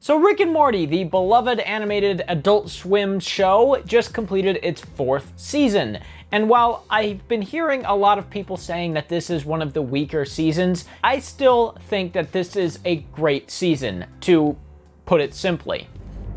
So Rick and Morty, the beloved animated Adult Swim show, just completed its 4th season. And while I've been hearing a lot of people saying that this is one of the weaker seasons, I still think that this is a great season, to put it simply.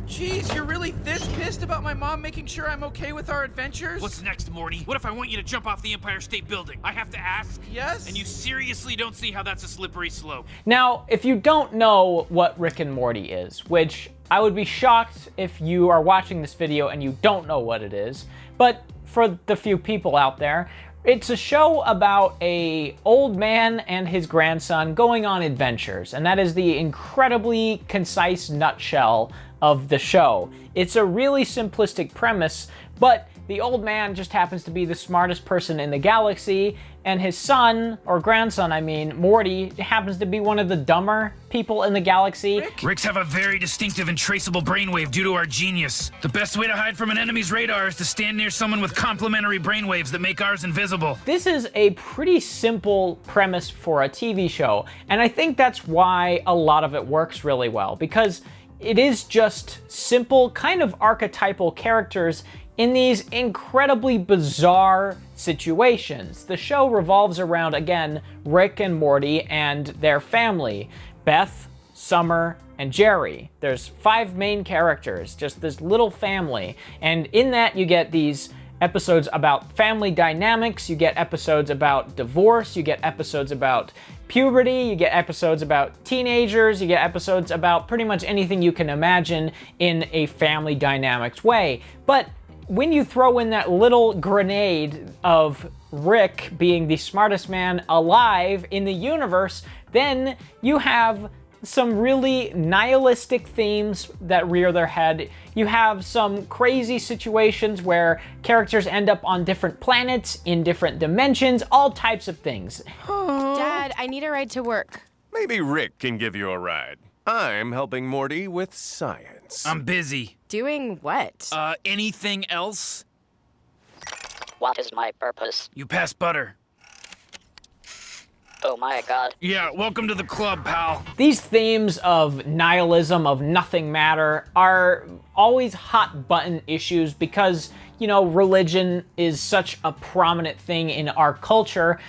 Jeez, you're really this pissed about my mom making sure I'm okay with our adventures? What's next, Morty? What if I want you to jump off the Empire State Building? I have to ask? Yes? And you seriously don't see how that's a slippery slope? Now, if you don't know what Rick and Morty is, which I would be shocked if you are watching this video and you don't know what it is, but for the few people out there, it's a show about an old man and his grandson going on adventures, and that is the incredibly concise nutshell of the show. It's a really simplistic premise, but the old man just happens to be the smartest person in the galaxy, and his son, or grandson I mean, Morty, happens to be one of the dumber people in the galaxy. Ricks have a very distinctive and traceable brainwave due to our genius. The best way to hide from an enemy's radar is to stand near someone with complementary brainwaves that make ours invisible. This is a pretty simple premise for a TV show, and I think that's why a lot of it works really well, because it is just simple, kind of archetypal characters in these incredibly bizarre situations. The show revolves around, again, Rick and Morty and their family, Beth, Summer, and Jerry. There's 5 main characters, just this little family, and in that you get these episodes about family dynamics, you get episodes about divorce, you get episodes about puberty, you get episodes about teenagers, you get episodes about pretty much anything you can imagine in a family dynamics way. But when you throw in that little grenade of Rick being the smartest man alive in the universe, then you have some really nihilistic themes that rear their head. You have some crazy situations where characters end up on different planets, in different dimensions, all types of things. Dad, I need a ride to work. Maybe Rick can give you a ride. I'm helping Morty with science. I'm busy. Doing what? Anything else? What is my purpose? You pass butter. Oh my god. Yeah, welcome to the club, pal. These themes of nihilism, of nothing matter, are always hot button issues because, you know, religion is such a prominent thing in our culture.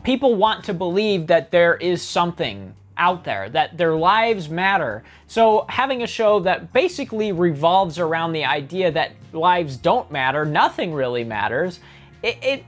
People want to believe that there is something out there, that their lives matter. So having a show that basically revolves around the idea that lives don't matter, nothing really matters, it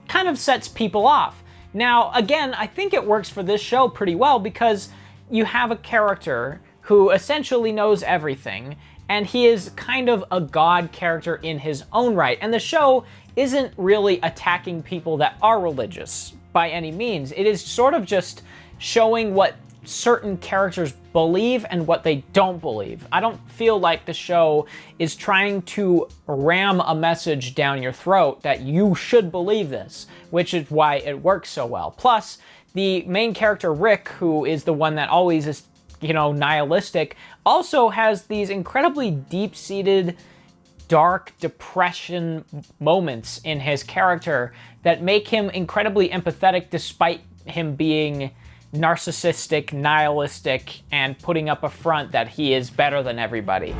kind of sets people off. Now, again, I think it works for this show pretty well because you have a character who essentially knows everything, and he is kind of a god character in his own right. And the show isn't really attacking people that are religious by any means. It is sort of just showing what certain characters believe and what they don't believe. I don't feel like the show is trying to ram a message down your throat that you should believe this, which is why it works so well. Plus, the main character, Rick, who is the one that always is, you know, nihilistic, also has these incredibly deep-seated, dark depression moments in his character that make him incredibly empathetic despite him being narcissistic, nihilistic, and putting up a front that he is better than everybody.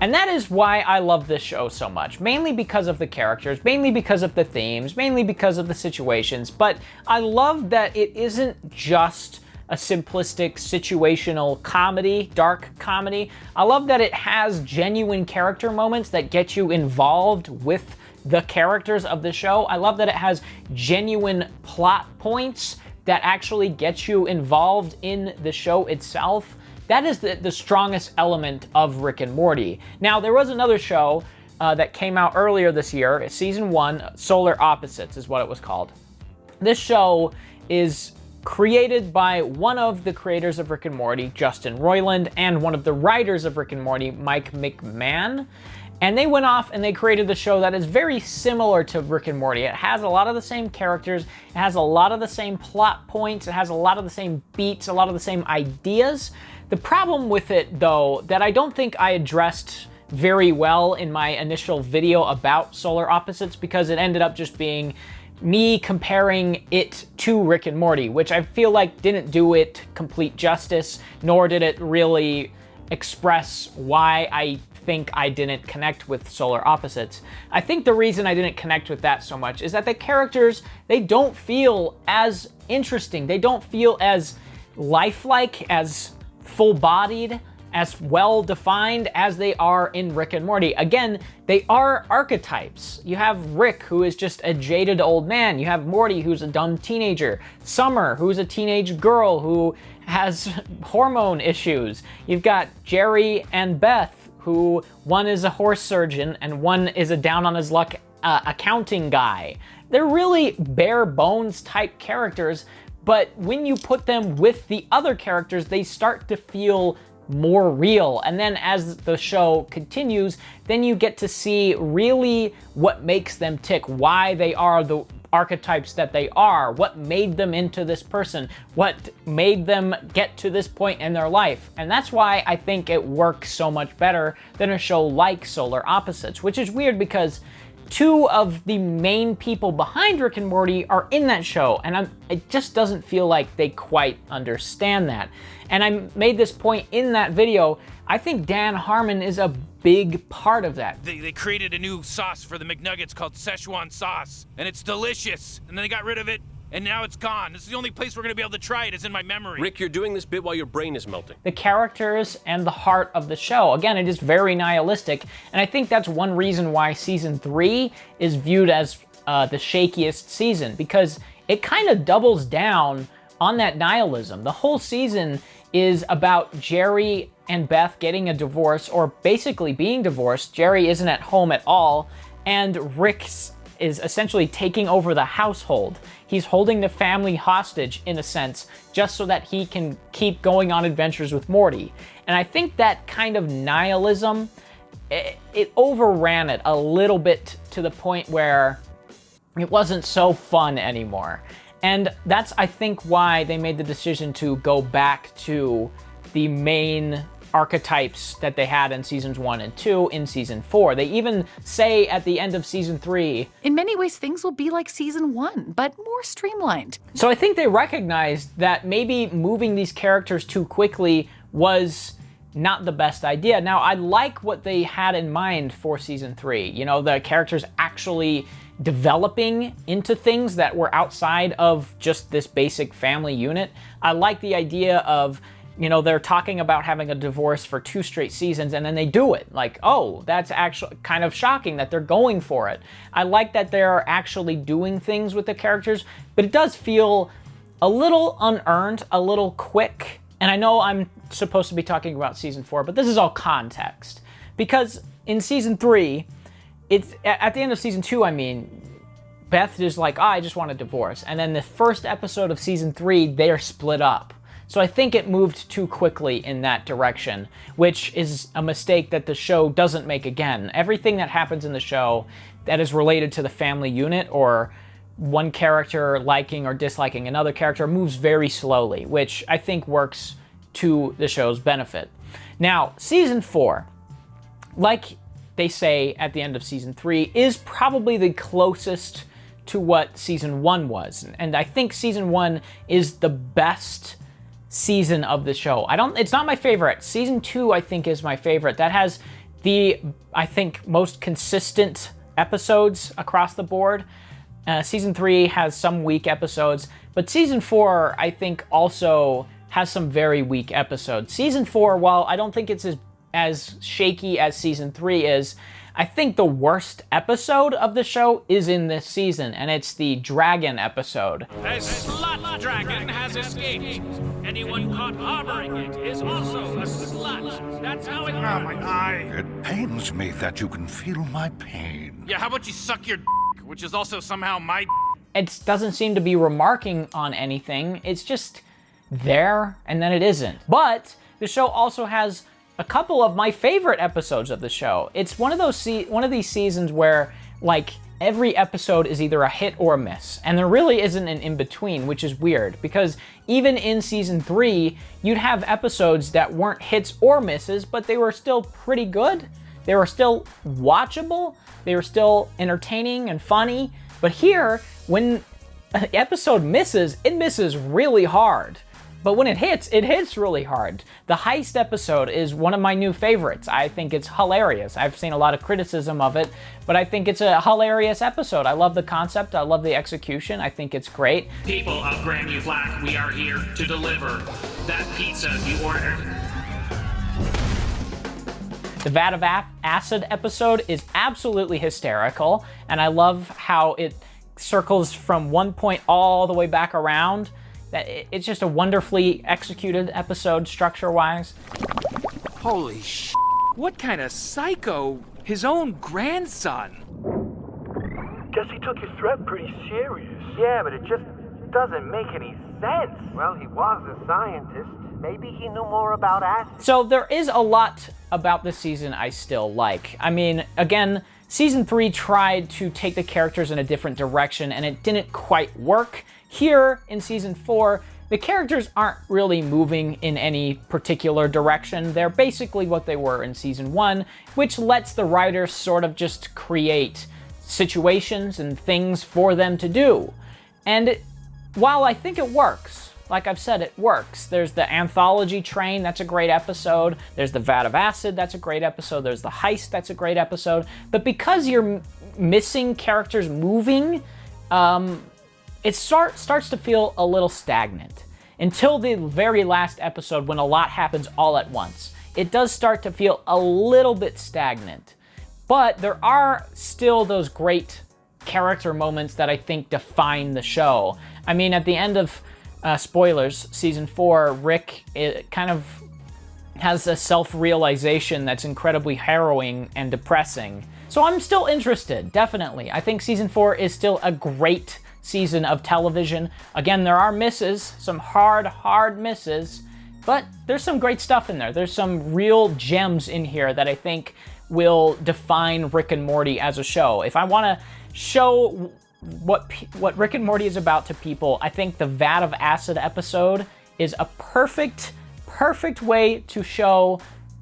And that is why I love this show so much, mainly because of the characters, mainly because of the themes, mainly because of the situations, but I love that it isn't just a simplistic situational comedy, dark comedy. I love that it has genuine character moments that get you involved with the characters of the show. I love that it has genuine plot points that actually get you involved in the show itself. That is the strongest element of Rick and Morty. Now, there was another show that came out earlier this year, season 1, Solar Opposites is what it was called. This show is created by one of the creators of Rick and Morty, Justin Roiland, and one of the writers of Rick and Morty, Mike McMahon. And they went off and they created the show that is very similar to Rick and Morty. It has a lot of the same characters, it has a lot of the same plot points, it has a lot of the same beats, a lot of the same ideas. The problem with it, though, that I don't think I addressed very well in my initial video about Solar Opposites, because it ended up just being me comparing it to Rick and Morty, which I feel like didn't do it complete justice, nor did it really express why I think I didn't connect with Solar Opposites. I think the reason I didn't connect with that so much is that the characters, they don't feel as interesting. They don't feel as lifelike, as full-bodied, as well-defined as they are in Rick and Morty. Again, they are archetypes. You have Rick, who is just a jaded old man. You have Morty, who's a dumb teenager. Summer, who's a teenage girl who has hormone issues. You've got Jerry and Beth, who one is a horse surgeon and one is a down-on-his-luck accounting guy. They're really bare-bones type characters, but when you put them with the other characters, they start to feel more real. And then as the show continues, then you get to see really what makes them tick, why they are the archetypes that they are, what made them into this person, what made them get to this point in their life. And that's why I think it works so much better than a show like Solar Opposites, which is weird because two of the main people behind Rick and Morty are in that show, and it just doesn't feel like they quite understand that. And I made this point in that video. I think Dan Harmon is a big part of that. They created a new sauce for the McNuggets called Szechuan sauce, and it's delicious. And then they got rid of it, and now it's gone. This is the only place we're gonna be able to try it, is in my memory. Rick, you're doing this bit while your brain is melting. The characters and the heart of the show. Again, it is very nihilistic, and I think that's one reason why season 3 is viewed as the shakiest season, because it kind of doubles down on that nihilism. The whole season is about Jerry and Beth getting a divorce, or basically being divorced. Jerry isn't at home at all, and Rick is essentially taking over the household. He's holding the family hostage, in a sense, just so that he can keep going on adventures with Morty. And I think that kind of nihilism, it overran it a little bit to the point where it wasn't so fun anymore. And that's, I think, why they made the decision to go back to the main archetypes that they had in seasons 1 and 2 in season 4. They even say at the end of season 3, in many ways, things will be like season 1, but more streamlined. So I think they recognized that maybe moving these characters too quickly was not the best idea. Now, I like what they had in mind for season 3. You know, the characters actually developing into things that were outside of just this basic family unit. I like the idea of, you know, they're talking about having a divorce for 2 straight seasons, and then they do it. Like, oh, that's actually kind of shocking that they're going for it. I like that they're actually doing things with the characters, but it does feel a little unearned, a little quick. And I know I'm supposed to be talking about season 4, but this is all context. Because in season 3, it's at the end of season 2, I mean, Beth is like, oh, I just want a divorce. And then the first episode of season 3, they are split up. So I think it moved too quickly in that direction, which is a mistake that the show doesn't make again. Everything that happens in the show that is related to the family unit, or one character liking or disliking another character, moves very slowly, which I think works to the show's benefit. Now, season 4, like they say at the end of season 3, is probably the closest to what season 1 was. And I think season 1 is the best season of the show. It's not my favorite. Season 2, I think, is my favorite. That has the, I think, most consistent episodes across the board. Season 3 has some weak episodes, but season 4, I think, also has some very weak episodes. Season 4, while I don't think it's as shaky as season 3 is, I think the worst episode of the show is in this season, and it's the dragon episode. A slut dragon has escaped. Anyone caught harboring it is also a slut. That's how it... Oh, my eye. It pains me that you can feel my pain. Yeah, how about you suck your which is also somehow my It doesn't seem to be remarking on anything. It's just there, and then it isn't. But the show also has a couple of my favorite episodes of the show. It's one of these seasons where, like, every episode is either a hit or a miss, and there really isn't an in-between, which is weird, because even in season 3, you'd have episodes that weren't hits or misses, but they were still pretty good. they were still watchable, they were still entertaining and funny, but here, when an episode misses, it misses really hard. But when it hits really hard. The heist episode is one of my new favorites. I think it's hilarious. I've seen a lot of criticism of it, but I think it's a hilarious episode. I love the concept, I love the execution, I think it's great. People of Grandview Black, we are here to deliver that pizza you ordered. The Vat of Acid episode is absolutely hysterical, and I love how it circles from one point all the way back around. It's just a wonderfully executed episode, structure-wise. Holy sh! What kind of psycho? His own grandson. Guess he took his threat pretty serious. Yeah, but it just doesn't make any sense. Well, he was a scientist. Maybe he knew more about acid. So there is a lot about this season I still like. I mean, again, Season 3 tried to take the characters in a different direction, and it didn't quite work. Here, in Season 4, the characters aren't really moving in any particular direction. They're basically what they were in Season 1, which lets the writers sort of just create situations and things for them to do. And while I think it works, like I've said, it works. There's the Anthology Train, that's a great episode. There's the Vat of Acid, that's a great episode. There's the Heist, that's a great episode. But because you're missing characters moving, it starts to feel a little stagnant. Until the very last episode when a lot happens all at once. It does start to feel a little bit stagnant. But there are still those great character moments that I think define the show. I mean, at the end of spoilers, Season 4, Rick kind of has a self-realization that's incredibly harrowing and depressing. So I'm still interested, definitely. I think Season 4 is still a great season of television. Again, there are misses, some hard misses, but there's some great stuff in there. There's some real gems in here that I think will define Rick and Morty as a show. If I want to show what Rick and Morty is about to people, I think the Vat of Acid episode is a perfect way to show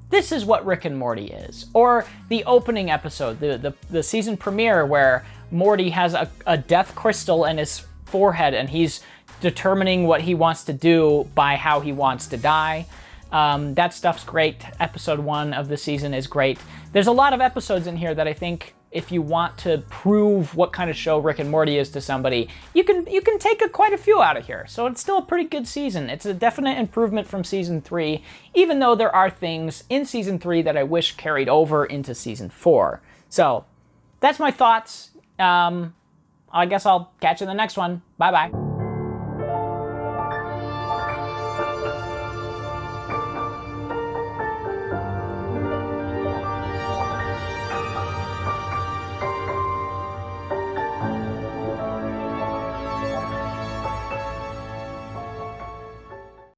this is what Rick and Morty is. Or the opening episode, the season premiere where Morty has a death crystal in his forehead and he's determining what he wants to do by how he wants to die. That stuff's great. Episode 1 of the season is great. There's a lot of episodes in here that I think if you want to prove what kind of show Rick and Morty is to somebody, you can take quite a few out of here. So it's still a pretty good season. It's a definite improvement from Season 3, even though there are things in Season 3 that I wish carried over into Season 4. So that's my thoughts. I guess I'll catch you in the next one. Bye-bye.